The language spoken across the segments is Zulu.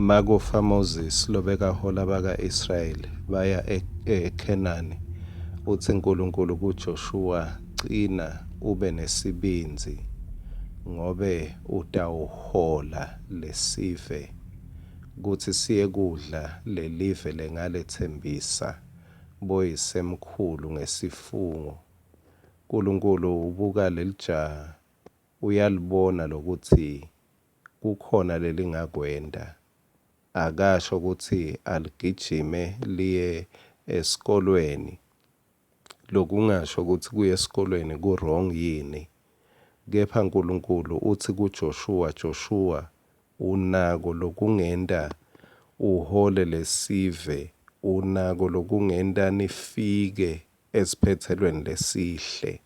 Makufa Moses lobeka hola baka-Israyeli baya eKhenani, uthi uNkulunkulu kuJoshua, "Qina ube nesibinzi, ngobe utawuhola lesive kuthi siye kudla lelive lengalethembisa boyisemkhulu ngesifungo." uNkulunkulu ubuka lelijaha, uyalibona lokuthi kukhona lelingakwenda. Akasho ukuthi aligijime liye esikolweni. Lokungasho ukuthi kuye esikolweni ku-wrong yini. Kepha uNkulunkulu uthi kuJoshua, "Joshua, unako lokungenda uhole lesive, unako lokungenda nifike esiphethelweni lesihle."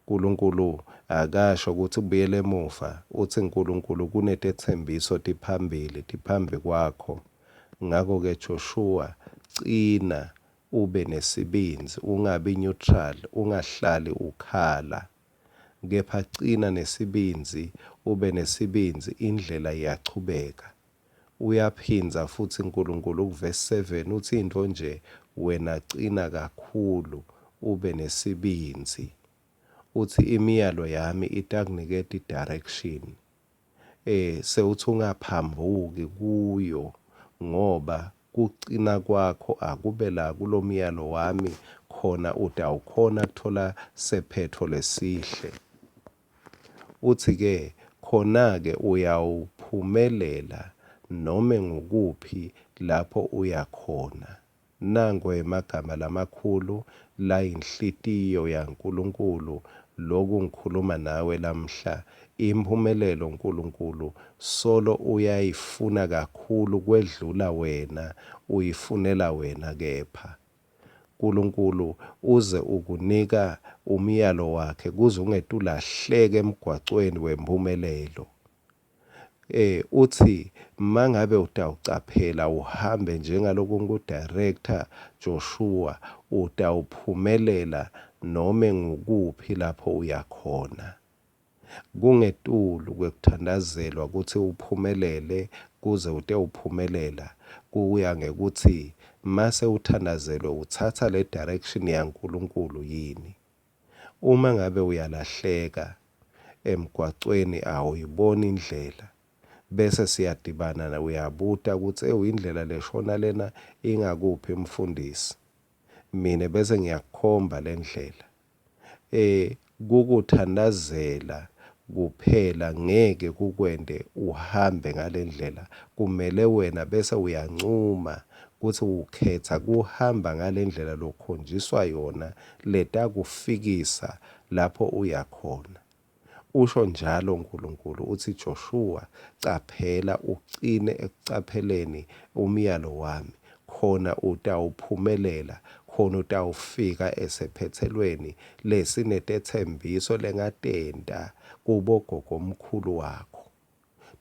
uNkulunkulu akasho ukuthi ubuyele emuva, uthi uNkulunkulu kunetethembiso tiphambi kwakho. Ngakho-ke Joshua, qina ube nesibinzi, ungabi neutral, ungahlali ukhala. Kepha qina nesibinzi, ube nesibinzi, indlela iyachubeka. Uyaphinza futhi uNkulunkulu kuverse 7 uthi into nje, wena qina kakhulu ube nesibinzi. Uthi imiyalo yami itakuniketa i-direction. Sewuthi ungaphambuki kuyo, ngoba kuqina kwakho akube la kulo myalo wami, khona utawukhona kuthola sephetho lesihle. Uthi-ke khona-ke uyawuphumelela noma ngukuphi lapho uya khona. Nango emagama lamakhulu la inhlitiyo yaNkulunkulu loku ngikhuluma nawe lamhla. Impumelelo uNkulunkulu solo uyayifuna kakhulu kwedlula wena, uyifunela wena kepha. uNkulunkulu uze ukunika umyalo wakhe kuze ungeke ulahleke emgwacweni wempumelelo. Uthi mangabe utawucaphela uhambe njengaloku ngu-director Joshua, utawuphumelela noma ngukuphi lapho uyakhona. Kungetulu kwekuthandazelwa ukuthi uphumelele kuze ute uphumelela, kuya ngekuthi mase uthandazelwe uthatha le direction yaNkulunkulu yini. Uma ngabe uyalahleka emgwacweni awuyiboni indlela, bese siyadibana uyabuta ukuthi indlela leshona lena ingakuphi mfundisi. Mina bese ngiyakukhomba le ndlela. Kukuthandazela kuphela ngeke kukwende uhambe ngale ndlela. Kumele wena bese uyancuma ukuthi ukhetha kuhamba ngale ndlela lokhonjiswa yona letakufikisa lapho uya khona. Usho njalo uNkulunkulu uthi, "Joshua, caphela ucine ekucapheleni umyalo wami, khona utawuphumelela, khona utawufika esephethelweni lesinetethembiso lengatenda kubo gogo omkhulu wakho.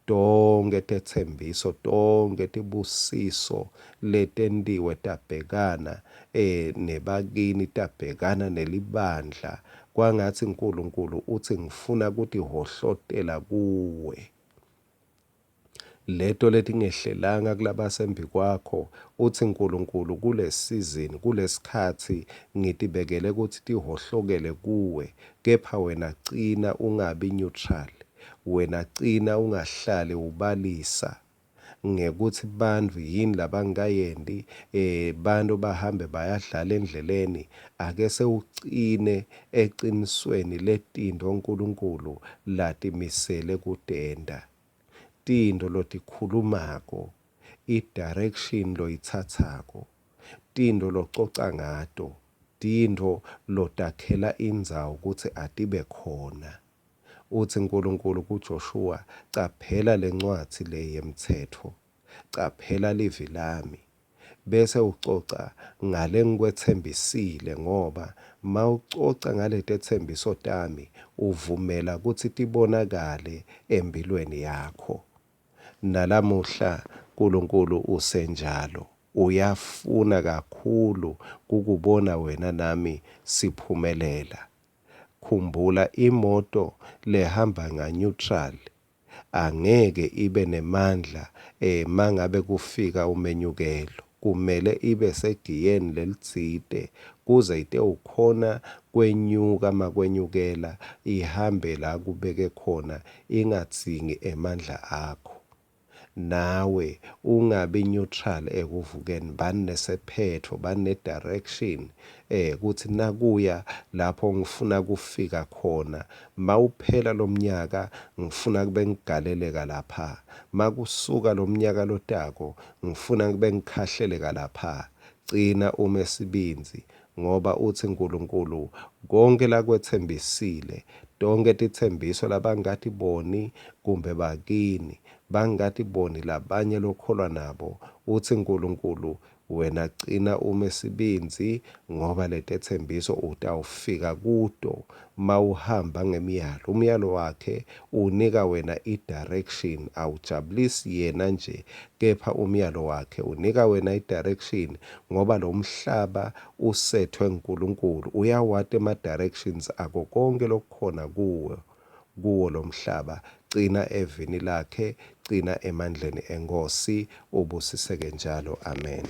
Tonke tethembiso, tonke tibusiso letentiwe tabhekana nebakini, tabhekana nelibandla. Kwangathi uNkulunkulu uthi ngifuna ukuthi hohlotela kuwe. Leto letingehlelanga kulabasembi kwakho, uthi uNkulunkulu kule season, kulesikhathi ngitibekele ukuthi tihohlokele kuwe. Kepha wena qina ungabi neutral, wena qina ungahlali ubalisa ngekuthi bantu yini labangayendi, bantu bahambe bayadlala endleleni. Ake sewucine eqinisweni letindo uNkulunkulu latimisele kutenda. Tindo lotikhulumako, i-direction loyitsatsako, tindo lococa ngato, tindo lotakhela indzawo ukuthi atibe khona." Uthi uNkulunkulu kuJoshua, "Caphela lencwadzi le yemtsetfo, caphela livi lami, bese ucoca ngale ngikwethembisile, ngoba mawucoca ngaletethembiso tami uvumela ukuthi tibonakale empilweni yakho." Nalamuhla uNkulunkulu usenjalo, uyafuna kakhulu kukubona wena nami siphumelela. Khumbula imoto lehamba nga-neutral angeke ibe nemandla mangabe kufika umenyukelo. Kumele ibe segiyeni lelitsite kuze ite ukhona kwenyuka makwenyukela ihambe la kubeke khona ingadzingi emandla akho. Nawe ungabi neutral ekuvukeni, bani nesephetho, bani ne-direction kuthi nakuya lapho ngifuna kufika khona. Mawuphela lo mnyaka ngifuna kube ngigaleleka lapha. Makusuka lo mnyaka lotako ngifuna kube ngikhahleleka lapha. Gcina umesibinzi ngoba uthi uNkulunkulu konke lakwethembisile, tonke tithembiso labangathi boni kumbe bakini, bangathi boni labanye lokholwa nabo. Uthi uNkulunkulu wena gcina umesibinzi ngoba letethembiso utawufika kuto mawuhamba ngemiyalo. Umyalo wakhe unika wena i-direction, awujabulisi yena nje, kepha umyalo wakhe unika wena i-direction ngoba lo mhlaba usethwe uNkulunkulu. Uyawati ama-directions ako konke lokukhona kuwo lo mhlaba. Gcina evini lakhe, gcina emandleni enkosi, ubusiseke njalo. Amen.